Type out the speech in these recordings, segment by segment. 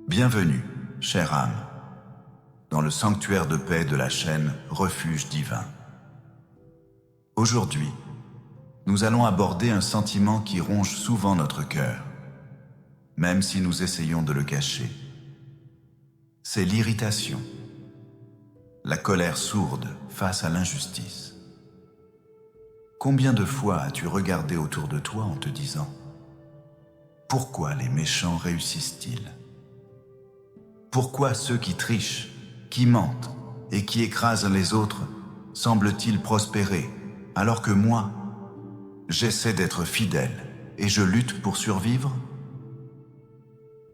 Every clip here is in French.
Bienvenue, chère âme, dans le sanctuaire de paix de la chaîne Refuge divin. Aujourd'hui, nous allons aborder un sentiment qui ronge souvent notre cœur, même si nous essayons de le cacher. C'est l'irritation, la colère sourde face à l'injustice. Combien de fois as-tu regardé autour de toi en te disant « Pourquoi les méchants réussissent-ils ? Pourquoi ceux qui trichent, qui mentent et qui écrasent les autres semblent-ils prospérer alors que moi, j'essaie d'être fidèle et je lutte pour survivre ?»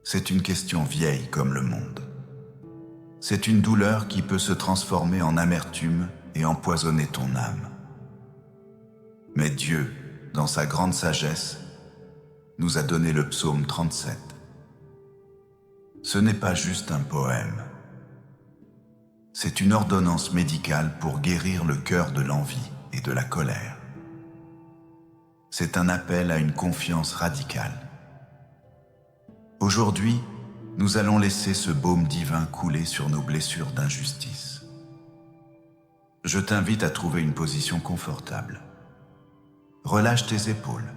C'est une question vieille comme le monde. C'est une douleur qui peut se transformer en amertume et empoisonner ton âme. Mais Dieu, dans sa grande sagesse, nous a donné le psaume 37. Ce n'est pas juste un poème. C'est une ordonnance médicale pour guérir le cœur de l'envie et de la colère. C'est un appel à une confiance radicale. Aujourd'hui, nous allons laisser ce baume divin couler sur nos blessures d'injustice. Je t'invite à trouver une position confortable. Relâche tes épaules.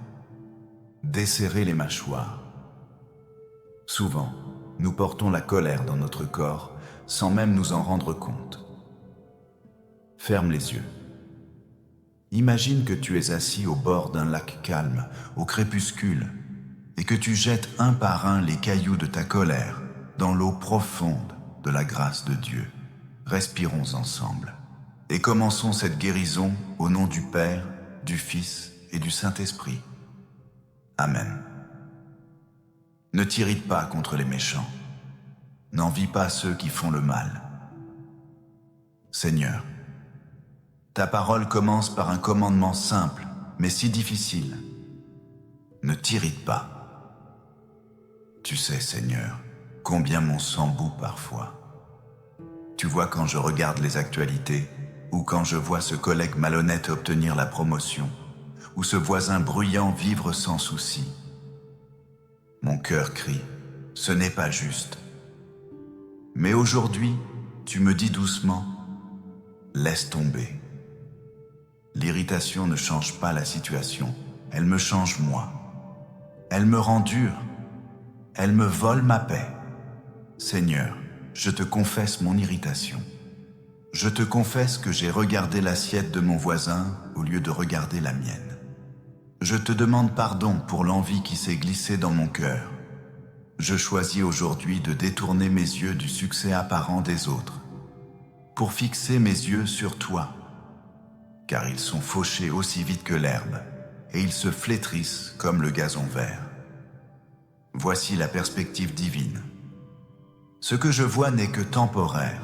Desserrez les mâchoires. Souvent, nous portons la colère dans notre corps sans même nous en rendre compte. Ferme les yeux. Imagine que tu es assis au bord d'un lac calme, au crépuscule, et que tu jettes un par un les cailloux de ta colère dans l'eau profonde de la grâce de Dieu. Respirons ensemble et commençons cette guérison au nom du Père, du Fils et du Saint-Esprit. Amen. Ne t'irrite pas contre les méchants. N'envie pas ceux qui font le mal. Seigneur, ta parole commence par un commandement simple, mais si difficile. Ne t'irrite pas. Tu sais, Seigneur, combien mon sang bout parfois. Tu vois quand je regarde les actualités, ou quand je vois ce collègue malhonnête obtenir la promotion, ou ce voisin bruyant vivre sans souci. Mon cœur crie, ce n'est pas juste. Mais aujourd'hui, tu me dis doucement, laisse tomber. L'irritation ne change pas la situation, elle me change moi. Elle me rend dur, elle me vole ma paix. Seigneur, je te confesse mon irritation. Je te confesse que j'ai regardé l'assiette de mon voisin au lieu de regarder la mienne. Je te demande pardon pour l'envie qui s'est glissée dans mon cœur. Je choisis aujourd'hui de détourner mes yeux du succès apparent des autres, pour fixer mes yeux sur toi, car ils sont fauchés aussi vite que l'herbe, et ils se flétrissent comme le gazon vert. Voici la perspective divine. Ce que je vois n'est que temporaire.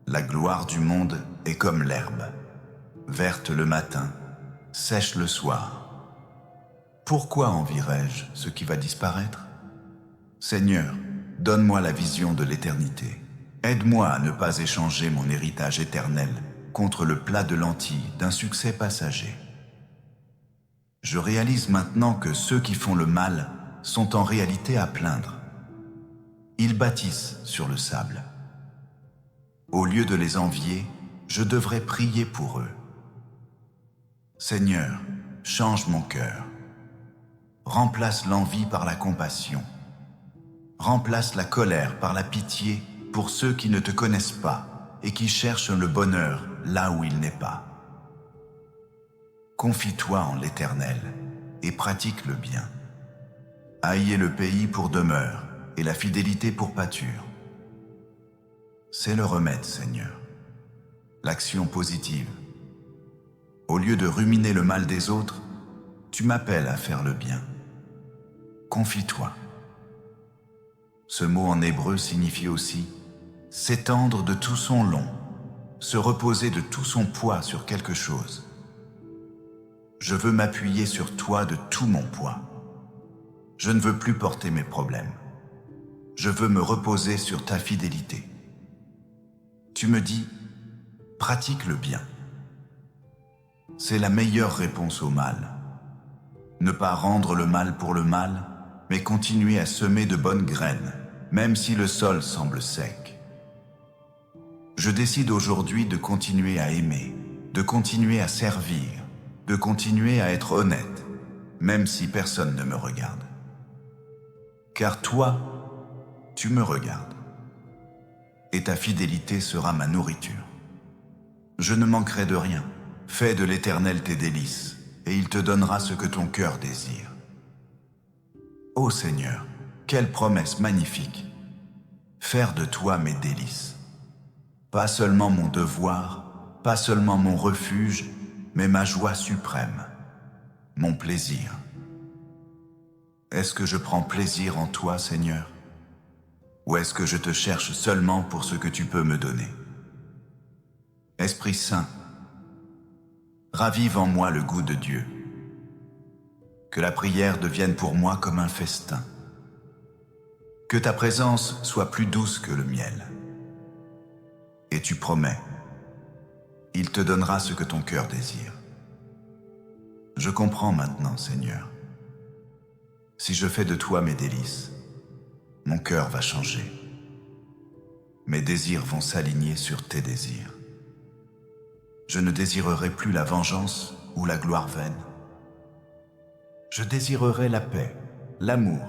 La gloire du monde est comme l'herbe, verte le matin, sèche le soir. Pourquoi envierais-je ce qui va disparaître ? Seigneur, donne-moi la vision de l'éternité. Aide-moi à ne pas échanger mon héritage éternel contre le plat de lentilles d'un succès passager. Je réalise maintenant que ceux qui font le mal sont en réalité à plaindre. Ils bâtissent sur le sable. Au lieu de les envier, je devrais prier pour eux. Seigneur, change mon cœur. Remplace l'envie par la compassion. Remplace la colère par la pitié pour ceux qui ne te connaissent pas et qui cherchent le bonheur là où il n'est pas. Confie-toi en l'Éternel et pratique le bien. Haïs le pays pour demeure et la fidélité pour pâture. C'est le remède, Seigneur. L'action positive. Au lieu de ruminer le mal des autres, tu m'appelles à faire le bien. Confie-toi. Ce mot en hébreu signifie aussi s'étendre de tout son long, se reposer de tout son poids sur quelque chose. Je veux m'appuyer sur toi de tout mon poids. Je ne veux plus porter mes problèmes. Je veux me reposer sur ta fidélité. Tu me dis, pratique le bien. C'est la meilleure réponse au mal. Ne pas rendre le mal pour le mal, mais continuer à semer de bonnes graines, même si le sol semble sec. Je décide aujourd'hui de continuer à aimer, de continuer à servir, de continuer à être honnête, même si personne ne me regarde. Car toi, tu me regardes, et ta fidélité sera ma nourriture. Je ne manquerai de rien. Fais de l'Éternel tes délices, et il te donnera ce que ton cœur désire. Ô Seigneur, quelle promesse magnifique! Faire de toi mes délices. Pas seulement mon devoir, pas seulement mon refuge, mais ma joie suprême, mon plaisir. Est-ce que je prends plaisir en toi, Seigneur? Ou est-ce que je te cherche seulement pour ce que tu peux me donner? Esprit Saint, ravive en moi le goût de Dieu. Que la prière devienne pour moi comme un festin. Que ta présence soit plus douce que le miel. Et tu promets, il te donnera ce que ton cœur désire. Je comprends maintenant, Seigneur. Si je fais de toi mes délices, mon cœur va changer. Mes désirs vont s'aligner sur tes désirs. Je ne désirerai plus la vengeance ou la gloire vaine. Je désirerai la paix, l'amour,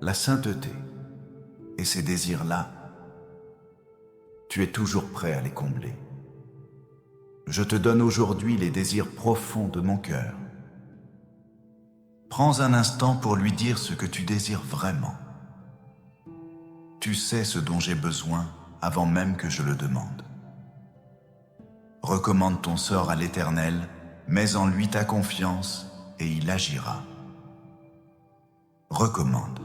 la sainteté. Et ces désirs-là, tu es toujours prêt à les combler. Je te donne aujourd'hui les désirs profonds de mon cœur. Prends un instant pour lui dire ce que tu désires vraiment. Tu sais ce dont j'ai besoin avant même que je le demande. Recommande ton sort à l'Éternel, mets en lui ta confiance et il agira. Recommande.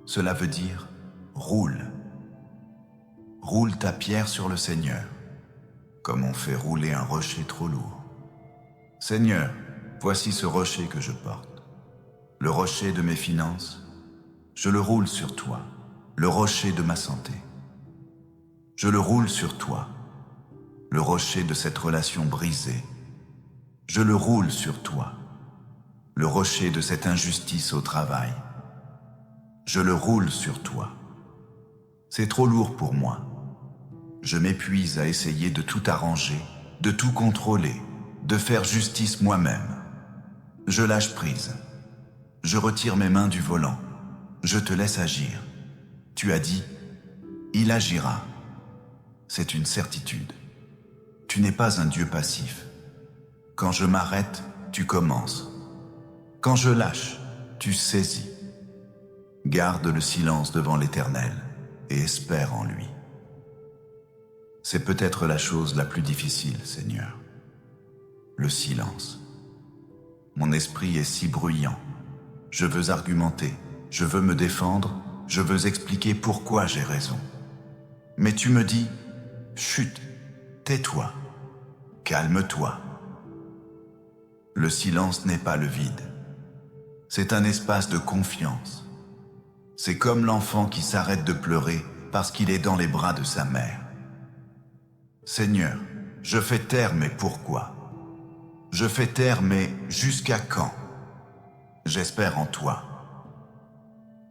Cela veut dire roule. Roule ta pierre sur le Seigneur, comme on fait rouler un rocher trop lourd. Seigneur, voici ce rocher que je porte, le rocher de mes finances. Je le roule sur toi, le rocher de ma santé. Je le roule sur toi, le rocher de cette relation brisée. Je le roule sur toi, le rocher de cette injustice au travail. Je le roule sur toi. C'est trop lourd pour moi. Je m'épuise à essayer de tout arranger, de tout contrôler, de faire justice moi-même. Je lâche prise. Je retire mes mains du volant. Je te laisse agir. Tu as dit, il agira. C'est une certitude. Tu n'es pas un Dieu passif. Quand je m'arrête, tu commences. Quand je lâche, tu saisis. Garde le silence devant l'Éternel et espère en lui. C'est peut-être la chose la plus difficile, Seigneur. Le silence. Mon esprit est si bruyant. Je veux argumenter, je veux me défendre, je veux expliquer pourquoi j'ai raison. Mais tu me dis, chut, tais-toi, calme-toi. Le silence n'est pas le vide. C'est un espace de confiance. C'est comme l'enfant qui s'arrête de pleurer parce qu'il est dans les bras de sa mère. Seigneur, je fais taire mais pourquoi? Je fais taire mais jusqu'à quand? J'espère en toi.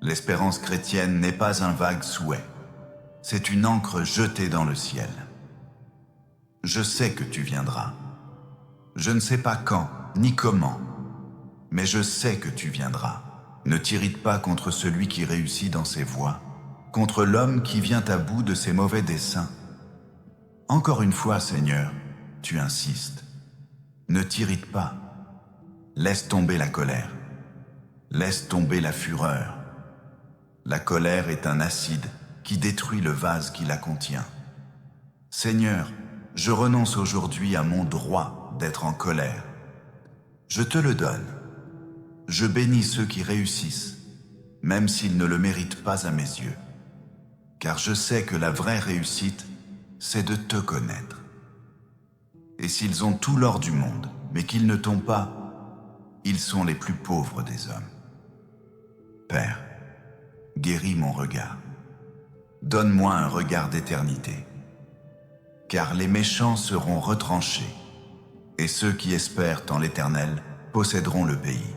L'espérance chrétienne n'est pas un vague souhait. C'est une ancre jetée dans le ciel. Je sais que tu viendras. Je ne sais pas quand, ni comment, mais je sais que tu viendras. Ne t'irrite pas contre celui qui réussit dans ses voies, contre l'homme qui vient à bout de ses mauvais desseins. Encore une fois, Seigneur, tu insistes. Ne t'irrite pas. Laisse tomber la colère. Laisse tomber la fureur. La colère est un acide qui détruit le vase qui la contient. Seigneur, je renonce aujourd'hui à mon droit d'être en colère. Je te le donne. Je bénis ceux qui réussissent, même s'ils ne le méritent pas à mes yeux. Car je sais que la vraie réussite, c'est de te connaître. Et s'ils ont tout l'or du monde, mais qu'ils ne t'ont pas, ils sont les plus pauvres des hommes. Père, guéris mon regard. Donne-moi un regard d'éternité. Car les méchants seront retranchés, et ceux qui espèrent en l'Éternel posséderont le pays.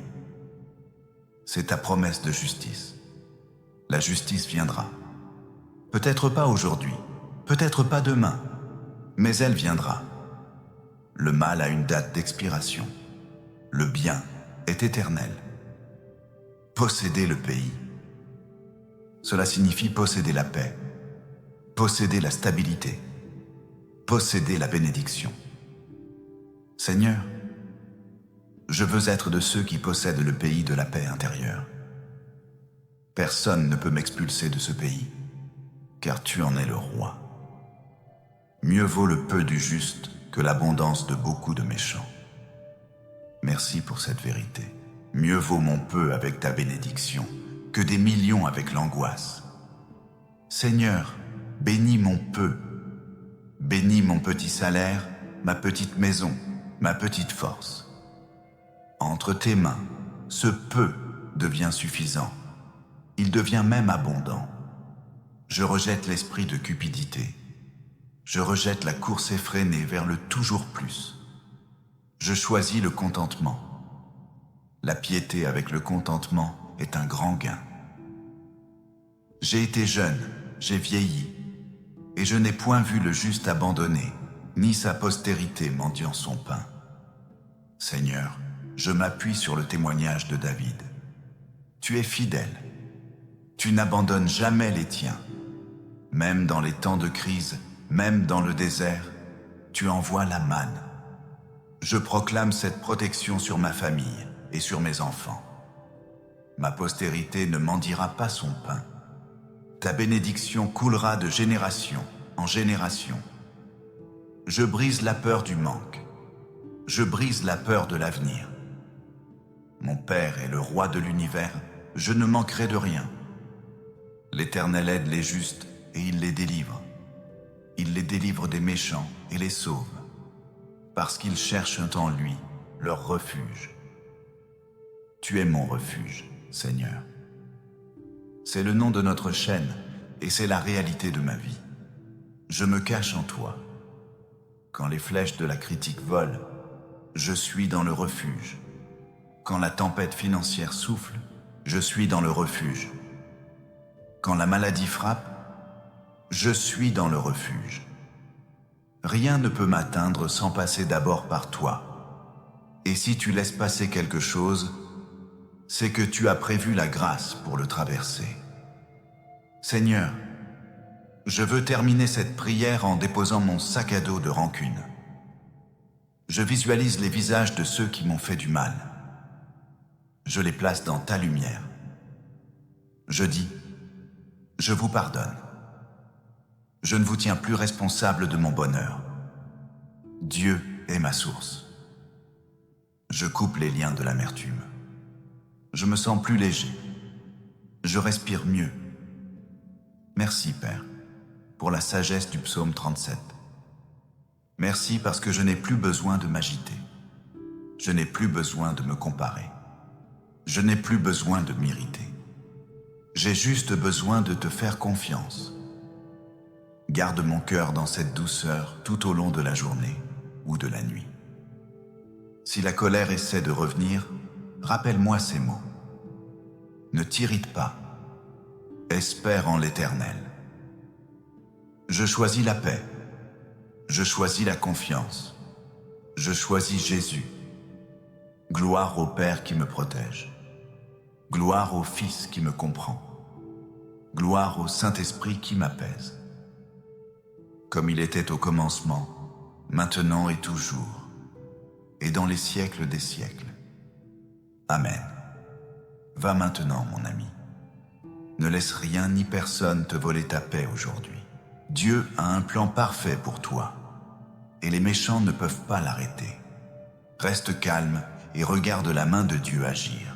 C'est ta promesse de justice. La justice viendra. Peut-être pas aujourd'hui, peut-être pas demain, mais elle viendra. Le mal a une date d'expiration. Le bien est éternel. Posséder le pays. Cela signifie posséder la paix, posséder la stabilité, posséder la bénédiction. Seigneur, je veux être de ceux qui possèdent le pays de la paix intérieure. Personne ne peut m'expulser de ce pays, car tu en es le roi. Mieux vaut le peu du juste que l'abondance de beaucoup de méchants. Merci pour cette vérité. Mieux vaut mon peu avec ta bénédiction que des millions avec l'angoisse. Seigneur, bénis mon peu. Bénis mon petit salaire, ma petite maison, ma petite force. Entre tes mains, ce peu devient suffisant. Il devient même abondant. Je rejette l'esprit de cupidité. Je rejette la course effrénée vers le toujours plus. Je choisis le contentement. La piété avec le contentement est un grand gain. J'ai été jeune, j'ai vieilli, et je n'ai point vu le juste abandonné, ni sa postérité mendiant son pain. Seigneur, je m'appuie sur le témoignage de David. Tu es fidèle. Tu n'abandonnes jamais les tiens. Même dans les temps de crise, même dans le désert, tu envoies la manne. Je proclame cette protection sur ma famille et sur mes enfants. Ma postérité ne mendiera pas son pain. Ta bénédiction coulera de génération en génération. Je brise la peur du manque. Je brise la peur de l'avenir. Mon Père est le roi de l'univers, je ne manquerai de rien. L'Éternel aide les justes et il les délivre. Il les délivre des méchants et les sauve, parce qu'ils cherchent en lui leur refuge. Tu es mon refuge, Seigneur. C'est le nom de notre chaîne et c'est la réalité de ma vie. Je me cache en toi. Quand les flèches de la critique volent, je suis dans le refuge. Quand la tempête financière souffle, je suis dans le refuge. Quand la maladie frappe, je suis dans le refuge. Rien ne peut m'atteindre sans passer d'abord par toi. Et si tu laisses passer quelque chose, c'est que tu as prévu la grâce pour le traverser. Seigneur, je veux terminer cette prière en déposant mon sac à dos de rancune. Je visualise les visages de ceux qui m'ont fait du mal. Je les place dans ta lumière. Je dis, je vous pardonne. Je ne vous tiens plus responsable de mon bonheur. Dieu est ma source. Je coupe les liens de l'amertume. Je me sens plus léger. Je respire mieux. Merci, Père, pour la sagesse du psaume 37. Merci parce que je n'ai plus besoin de m'agiter. Je n'ai plus besoin de me comparer. Je n'ai plus besoin de m'irriter. J'ai juste besoin de te faire confiance. Garde mon cœur dans cette douceur tout au long de la journée ou de la nuit. Si la colère essaie de revenir, rappelle-moi ces mots. Ne t'irrite pas. Espère en l'Éternel. Je choisis la paix. Je choisis la confiance. Je choisis Jésus. Gloire au Père qui me protège. Gloire au Fils qui me comprend. Gloire au Saint-Esprit qui m'apaise. Comme il était au commencement, maintenant et toujours, et dans les siècles des siècles. Amen. Va maintenant, mon ami. Ne laisse rien ni personne te voler ta paix aujourd'hui. Dieu a un plan parfait pour toi, et les méchants ne peuvent pas l'arrêter. Reste calme et regarde la main de Dieu agir.